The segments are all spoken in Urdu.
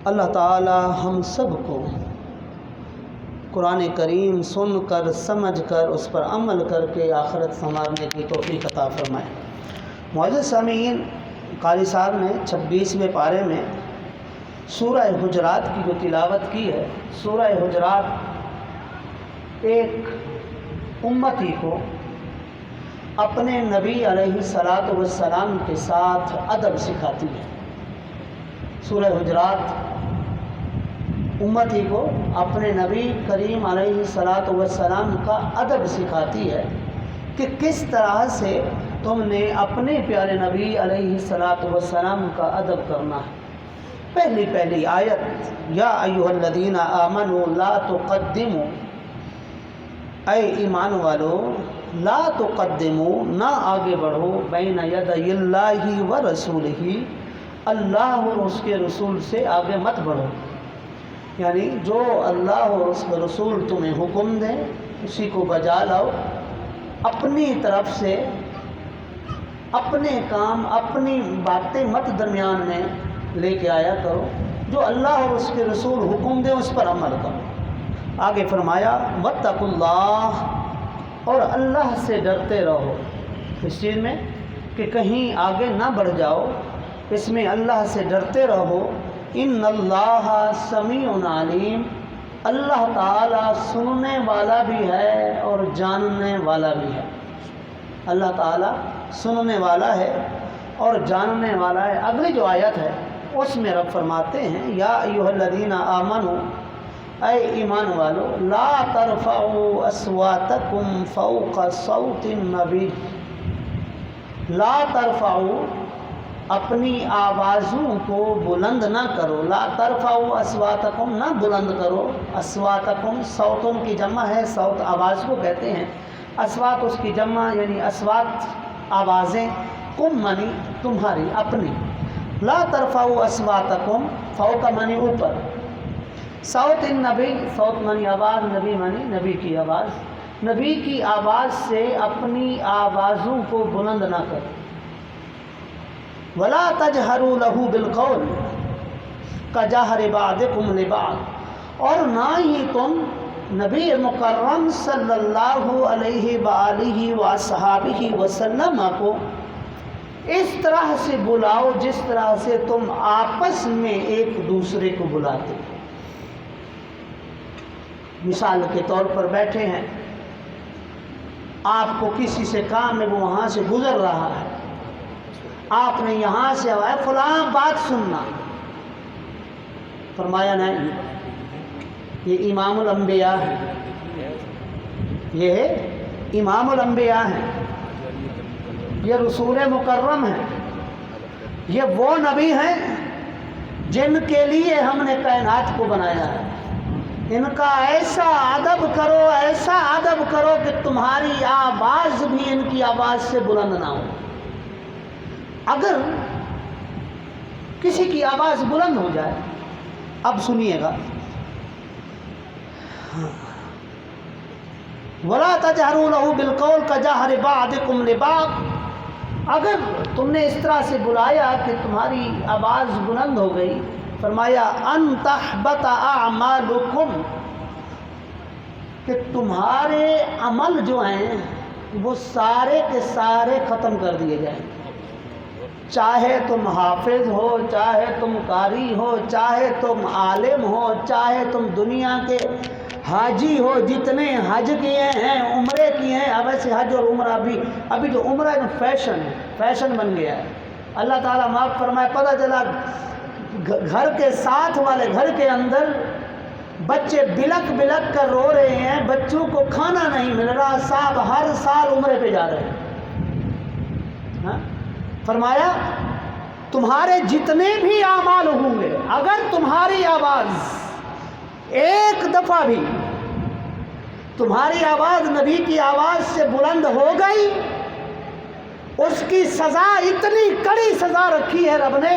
اللہ تعالی ہم سب کو قرآن کریم سن کر سمجھ کر اس پر عمل کر کے آخرت سنوارنے کی توفیق عطا فرمائے۔ معزز سامعین، قاری صاحب نے 26ویں پارے میں سورہ حجرات کی جو تلاوت کی ہے، سورہ حجرات ایک امتی کو اپنے نبی علیہ الصلاۃ والسلام کے ساتھ ادب سکھاتی ہے۔ سورہ حجرات امتی کو اپنے نبی کریم علیہ الصلاۃ والسلام کا ادب سکھاتی ہے کہ کس طرح سے تم نے اپنے پیارے نبی علیہ الصلاۃ والسلام کا ادب کرنا ہے۔ پہلی آیت، یا ایھا الذین آمنوا لا تقدموا، اے ایمان والو، لا تقدموا، نہ آگے بڑھو، بین یدی اللہ و رسولہ، اللہ اور اس کے رسول سے آگے مت بڑھو۔ یعنی جو اللہ اور اس کے رسول تمہیں حکم دیں اسی کو بجا لاؤ، اپنی طرف سے اپنے کام اپنی باتیں مت درمیان میں لے کے آیا کرو، جو اللہ اور اس کے رسول حکم دیں اس پر عمل کرو۔ آگے فرمایا واتقوا اللہ، اور اللہ سے ڈرتے رہو۔ اس چیز میں کہ کہیں آگے نہ بڑھ جاؤ، اس میں اللہ سے ڈرتے رہو۔ ان اللہ سمیع علیم، اللہ تعالی سننے والا بھی ہے اور جاننے والا بھی ہے۔ اللہ تعالی سننے والا ہے اور جاننے والا ہے۔ اگلی جو آیت ہے اس میں رب فرماتے ہیں یا ایھا الذین آمنوا، اے ایمان والو، لا ترفعوا اصواتکم فوق صوت النبی، لا ترفعوا، اپنی آوازوں کو بلند نہ کرو، لا ترفعوا اصواتکم، نہ بلند کرو، اصواتکم صوتن کی جمع ہے، صوت آواز کو کہتے ہیں، اصوات اس کی جمع یعنی اصوات آوازیں، کم منی تمہاری اپنی، لا ترفعوا اصواتکم، فوق منی اوپر، صوت النبی، صوت منی آواز، نبی منی نبی کی آواز، نبی کی آواز سے اپنی آوازوں کو بلند نہ کرو۔ ولا تجہروا لہ بالقول کجہر بعضکم لبعض، اور نہ ہی تم نبی مکرم صلی اللہ علیہ وآلہ وصحبہ وسلم کو اس طرح سے بلاؤ جس طرح سے تم آپس میں ایک دوسرے کو بلاتے ہو۔ مثال کے طور پر بیٹھے ہیں، آپ کو کسی سے کام ہے، وہ وہاں سے گزر رہا ہے، آپ نے یہاں سے آیا فلاں بات سننا، فرمایا نہیں، یہ امام الانبیاء ہے، یہ ہے امام الانبیاء ہے، یہ رسول مکرم ہے، یہ وہ نبی ہیں جن کے لیے ہم نے کائنات کو بنایا ہے، ان کا ایسا ادب کرو، ایسا ادب کرو کہ تمہاری آواز بھی ان کی آواز سے بلند نہ ہو۔ اگر کسی کی آواز بلند ہو جائے، اب سنیے گا، وَلَا تَجْهَرُوا لَهُ بِالْقَوْلِ كَجَهْرِ بَعْضِكُمْ لِبَعْضٍ، اگر تم نے اس طرح سے بلایا کہ تمہاری آواز بلند ہو گئی، فرمایا أَن تَحْبَطَ أَعْمَالُكُمْ، کہ تمہارے عمل جو ہیں وہ سارے کے سارے ختم کر دیے جائیں، چاہے تم حافظ ہو، چاہے تم قاری ہو، چاہے تم عالم ہو، چاہے تم دنیا کے حاجی ہو، جتنے حج کیے ہیں، عمرے کیے ہیں، اب ایسے حج اور عمرہ ابھی جو عمرہ ہے فیشن ہے، فیشن بن گیا ہے۔ اللہ تعالیٰ معاف فرمائے، پتہ چلا گھر کے ساتھ والے گھر کے اندر بچے بلک بلک کر رو رہے ہیں، بچوں کو کھانا نہیں مل رہا، صاحب ہر سال عمرے پہ جا رہے ہیں۔ ہاں؟ فرمایا تمہارے جتنے بھی اعمال ہوں گے، اگر تمہاری آواز ایک دفعہ بھی، تمہاری آواز نبی کی آواز سے بلند ہو گئی، اس کی سزا اتنی کڑی سزا رکھی ہے رب نے،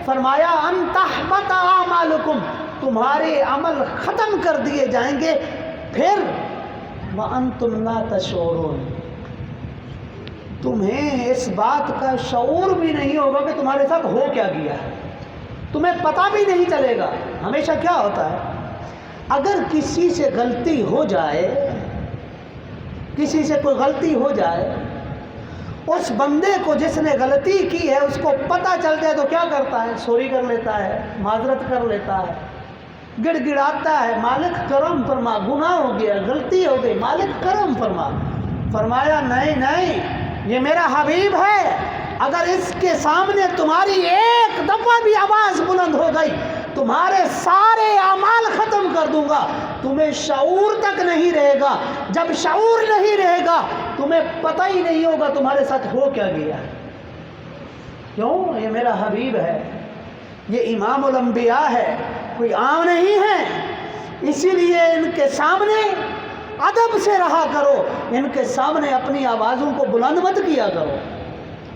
فرمایا ان تحبط اعمالکم، تمہارے عمل ختم کر دیے جائیں گے، پھر وانتم لا تشعرون، تمہیں اس بات کا شعور بھی نہیں ہوگا کہ تمہارے ساتھ ہو کیا گیا ہے۔ تمہیں پتہ بھی نہیں چلے گا۔ ہمیشہ کیا ہوتا ہے، اگر کسی سے غلطی ہو جائے، کسی سے کوئی غلطی ہو جائے، اس بندے کو جس نے غلطی کی ہے اس کو پتہ چل جائے تو کیا کرتا ہے، سوری کر لیتا ہے، معذرت کر لیتا ہے، گڑ گڑاتا ہے، مالک کرم فرما، گناہ ہو گیا، غلطی ہو گئی، مالک کرم فرما۔ فرمایا نہیں نہیں، یہ میرا حبیب ہے، اگر اس کے سامنے تمہاری ایک دفعہ بھی آواز بلند ہو گئی تمہارے سارے اعمال ختم کر دوں گا، تمہیں شعور تک نہیں رہے گا، جب شعور نہیں رہے گا تمہیں پتہ ہی نہیں ہوگا تمہارے ساتھ ہو کیا گیا۔ کیوں؟ یہ میرا حبیب ہے، یہ امام الانبیاء ہے، کوئی عام نہیں ہے، اسی لیے ان کے سامنے ادب سے رہا کرو، ان کے سامنے اپنی آوازوں کو بلند مت کیا کرو۔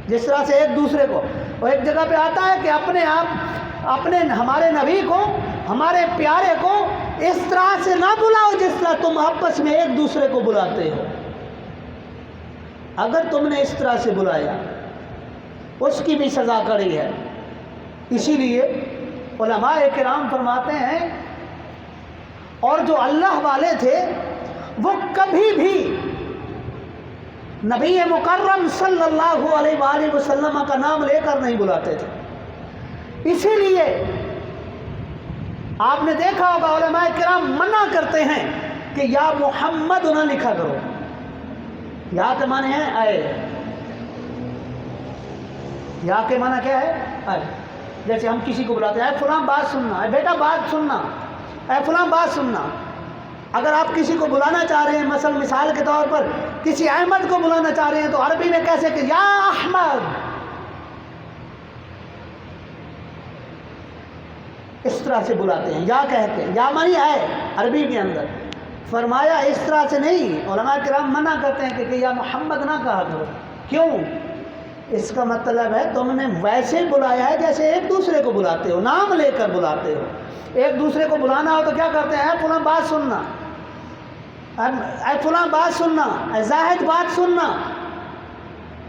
جس طرح سے ایک دوسرے کو، اور ایک جگہ پہ آتا ہے کہ اپنے ہمارے نبی کو، ہمارے پیارے کو اس طرح سے نہ بلاؤ جس طرح تم آپس میں ایک دوسرے کو بلاتے ہو۔ اگر تم نے اس طرح سے بلایا اس کی بھی سزا کڑی ہے۔ اسی لیے علماء کرام فرماتے ہیں، اور جو اللہ والے تھے وہ کبھی بھی نبی مکرم صلی اللہ علیہ وآلہ وسلم کا نام لے کر نہیں بلاتے تھے۔ اسی لیے آپ نے دیکھا ہوگا علماء کرام منع کرتے ہیں کہ یا محمد نہ لکھا کرو۔ یا کے معنی ہے اے، یا کے معنی کیا ہے؟ اے۔ جیسے ہم کسی کو بلاتے ہیں اے فلاں بات سننا، اے بیٹا بات سننا، اے فلاں بات سننا۔ اگر آپ کسی کو بلانا چاہ رہے ہیں، مثال کے طور پر کسی احمد کو بلانا چاہ رہے ہیں تو عربی میں کیسے کہ یا احمد، اس طرح سے بلاتے ہیں، یا کہتے ہیں، یا معنی ہے عربی کے اندر۔ فرمایا اس طرح سے نہیں، علماء کرام منع کرتے ہیں کہ یا محمد نہ کہا کرو۔ کیوں؟ اس کا مطلب ہے تم نے ویسے بلایا ہے جیسے ایک دوسرے کو بلاتے ہو، نام لے کر بلاتے ہو۔ ایک دوسرے کو بلانا ہو تو کیا کرتے ہیں؟ اے فلاں بات سننا، اے فلاں بات سننا، اے زاہد بات سننا۔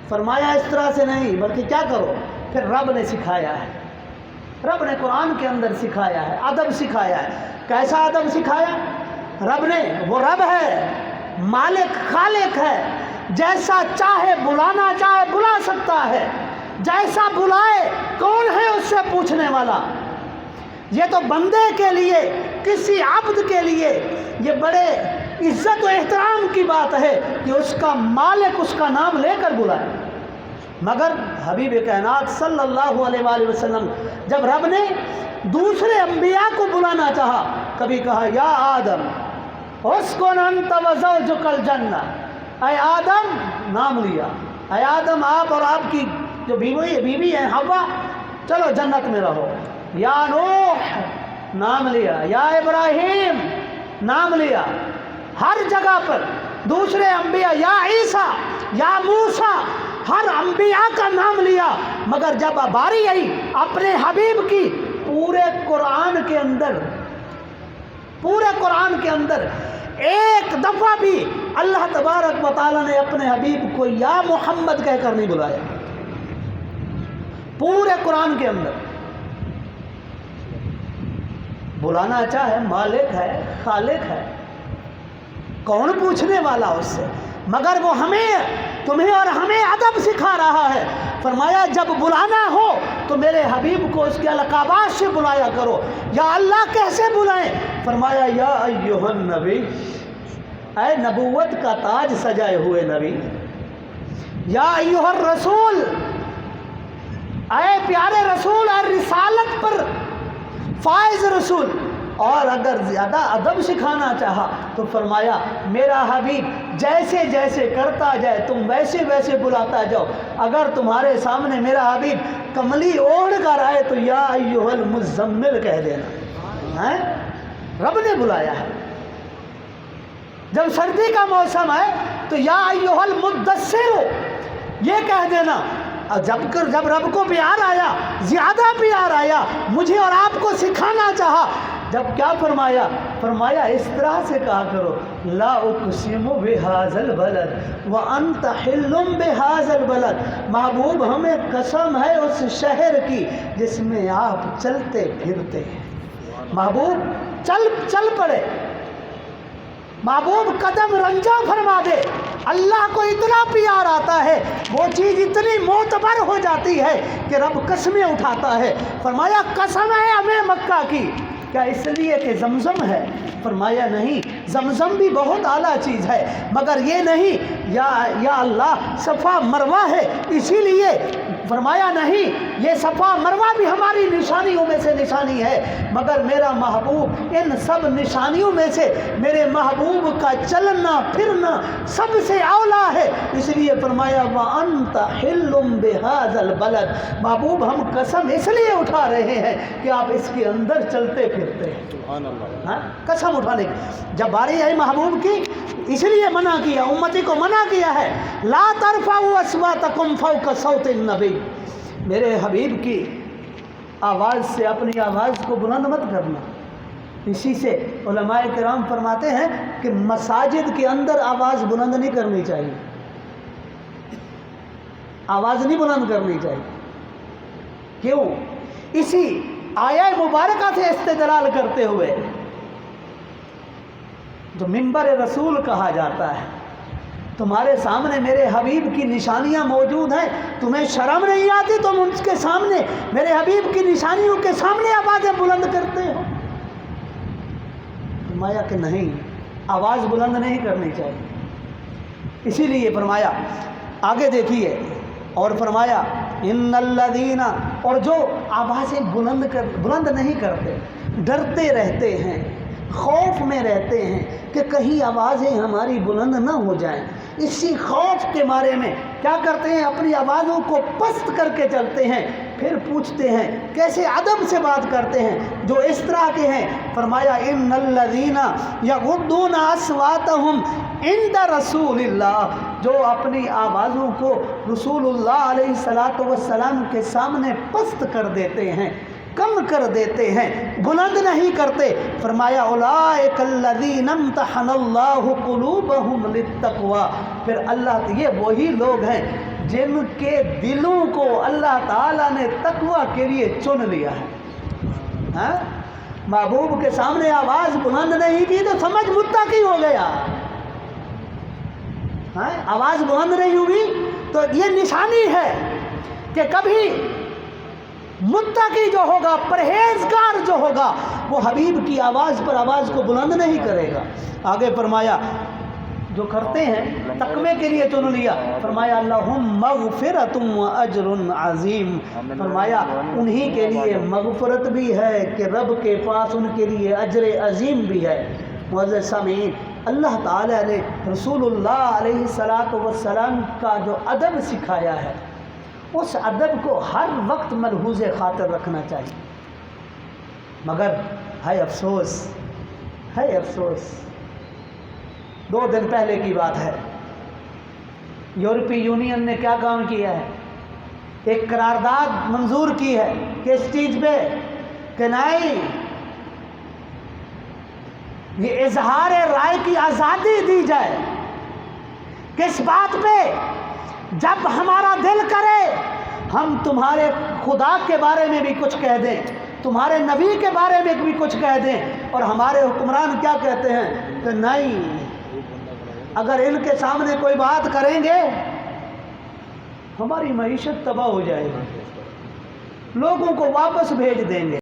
فرمایا اس طرح سے نہیں، بلکہ کیا کرو؟ پھر رب نے سکھایا ہے، رب نے قرآن کے اندر سکھایا ہے، ادب سکھایا ہے۔ کیسا ادب سکھایا رب نے؟ وہ رب ہے، مالک خالق ہے، جیسا چاہے بلانا چاہے بلا سکتا ہے، جیسا بلائے کون ہے اس سے پوچھنے والا۔ یہ تو بندے کے لیے، کسی عبد کے لیے یہ بڑے عزت و احترام کی بات ہے کہ اس کا مالک اس کا نام لے کر بلائے۔ مگر حبیب کائنات صلی اللہ علیہ وآلہ وسلم جب رب نے دوسرے انبیاء کو بلانا چاہا، کبھی کہا یا آدم اسکن انت وزوجک الجنہ، اے آدم، نام لیا، اے آدم آپ اور آپ کی جو بیوی ہے حوا، چلو جنت میں رہو۔ یا نوح، نام لیا، یا ابراہیم، نام لیا۔ ہر جگہ پر دوسرے انبیاء، یا عیسیٰ، یا موسیٰ، ہر انبیاء کا نام لیا۔ مگر جب باری آئی اپنے حبیب کی، پورے قرآن کے اندر ایک دفعہ بھی اللہ تبارک و تعالیٰ نے اپنے حبیب کو یا محمد کہہ کر نہیں بلایا، پورے قرآن کے اندر۔ بلانا چاہے مالک ہے، خالق ہے، کون پوچھنے والا اس سے؟ مگر وہ تمہیں اور ہمیں ادب سکھا رہا ہے۔ فرمایا جب بلانا ہو تو میرے حبیب کو اس کے القابات سے بلایا کرو۔ یا اللہ کیسے بلائیں؟ فرمایا یا ایھا النبی، اے نبوت کا تاج سجائے ہوئے نبی، یا ایھا الرسول، اے پیارے رسول، اے رسالت پر فائز رسول۔ اور اگر زیادہ ادب سکھانا چاہا تو فرمایا میرا حبیب جیسے جیسے کرتا جائے تم ویسے ویسے بلاتا جاؤ۔ اگر تمہارے سامنے میرا حبیب کملی اوڑھ کر آئے تو یا ایھا المزمل کہہ دینا، رب نے بلایا ہے۔ جب سردی کا موسم ہے تو یا ایھا المدثر یہ کہہ دینا۔ جب رب کو پیار آیا، زیادہ پیار آیا، مجھے اور آپ کو سکھانا چاہا جب کیا فرمایا؟ فرمایا اس طرح سے کہا کرو لا اقسم بہذا البلد وانت حل بہذا البلد، محبوب ہمیں قسم ہے اس شہر کی جس میں آپ چلتے پھرتے ہیں۔ محبوب چل پڑے، محبوب قدم رنجا فرما دے، اللہ کو اتنا پیار آتا ہے، وہ چیز اتنی معتبر ہو جاتی ہے کہ رب قسمیں اٹھاتا ہے۔ فرمایا قسم ہے ہمیں مکہ کی، کیا اس لیے کہ زمزم ہے؟ فرمایا نہیں، زمزم بھی بہت اعلیٰ چیز ہے، مگر یہ نہیں یا اللہ صفا مروہ ہے اسی لیے۔ فرمایا نہیں، یہ صفا مروہ بھی ہماری نشانیوں میں سے نشانی ہے، مگر میرا محبوب ان سب نشانیوں میں سے میرے محبوب کا چلنا پھرنا سب سے اولا ہے، اس لیے فرمایا وَأَنْتَ حِلٌّ بِهَذَا الْبَلَدِ، محبوب ہم قسم اس لیے اٹھا رہے ہیں کہ آپ اس کے اندر چلتے پھرتے ہیں۔ سبحان اللہ، ہاں قسم اٹھانے کی جب باری ہے محبوب کی، اس لیے منع کیا، امتی کو منع کیا ہے لا ترفعوا اصواتکم فوق صوت النبی، میرے حبیب کی آواز سے اپنی آواز کو بلند مت کرنا۔ اسی سے علماء کرام فرماتے ہیں کہ مساجد کے اندر آواز بلند نہیں کرنی چاہیے، آواز نہیں بلند کرنی چاہیے۔ کیوں؟ اسی آیہ مبارکہ سے استدلال کرتے ہوئے جو منبر رسول کہا جاتا ہے، تمہارے سامنے میرے حبیب کی نشانیاں موجود ہیں، تمہیں شرم نہیں آتی تم ان کے سامنے میرے حبیب کی نشانیوں کے سامنے آوازیں بلند کرتے ہو؟ فرمایا کہ نہیں، آواز بلند نہیں کرنی چاہیے۔ اسی لیے فرمایا آگے دیکھیے، اور فرمایا ان الذین، اور جو آوازیں بلند نہیں کرتے، ڈرتے رہتے ہیں، خوف میں رہتے ہیں کہ کہیں آوازیں ہماری بلند نہ ہو جائیں، اسی خوف کے بارے میں کیا کرتے ہیں؟ اپنی آوازوں کو پست کر کے چلتے ہیں، پھر پوچھتے ہیں کیسے ادب سے بات کرتے ہیں جو اس طرح کے ہیں۔ فرمایا ان الذین یغضون اصواتهم عند رسول اللہ، جو اپنی آوازوں کو رسول اللہ علیہ السلام کے سامنے پست کر دیتے ہیں، کم کر دیتے ہیں، بلند نہیں کرتے۔ فرمایا اولئک الذین امتحن اللہ قلوبہم للتقوی، پھر اللہ، یہ وہی لوگ ہیں جن کے دلوں کو اللہ تعالیٰ نے تقوی کے لیے چن لیا ہے۔ ہاں، محبوب کے سامنے آواز بلند نہیں کی تو سمجھ متقی ہو گیا، ہاں آواز بلند نہیں ہوئی تو یہ نشانی ہے کہ کبھی متقی جو ہوگا، پرہیزگار جو ہوگا، وہ حبیب کی آواز پر آواز کو بلند نہیں کرے گا۔ آگے فرمایا جو کرتے ہیں تقوی کے لیے چن لیا، فرمایا لہم مغفرۃ واجر عظیم، فرمایا انہی کے لیے مغفرت بھی ہے کہ رب کے پاس ان کے لیے اجر عظیم بھی ہے۔ معزز سامعین، اللہ تعالیٰ نے رسول اللہ علیہ السلام کا جو ادب سکھایا ہے، اس ادب کو ہر وقت ملحوظ خاطر رکھنا چاہیے، مگر ہے افسوس، ہے افسوس، 2 دن پہلے کی بات ہے، یورپی یونین نے کیا کام کیا ہے؟ ایک قرارداد منظور کی ہے کس چیز پہ؟ کہ نہیں، یہ اظہار رائے کی آزادی دی جائے۔ کس بات پہ؟ جب ہمارا دل کرے ہم تمہارے خدا کے بارے میں بھی کچھ کہہ دیں، تمہارے نبی کے بارے میں بھی کچھ کہہ دیں، اور ہمارے حکمران کیا کہتے ہیں کہ نہیں، اگر ان کے سامنے کوئی بات کریں گے ہماری معیشت تباہ ہو جائے گی، لوگوں کو واپس بھیج دیں گے۔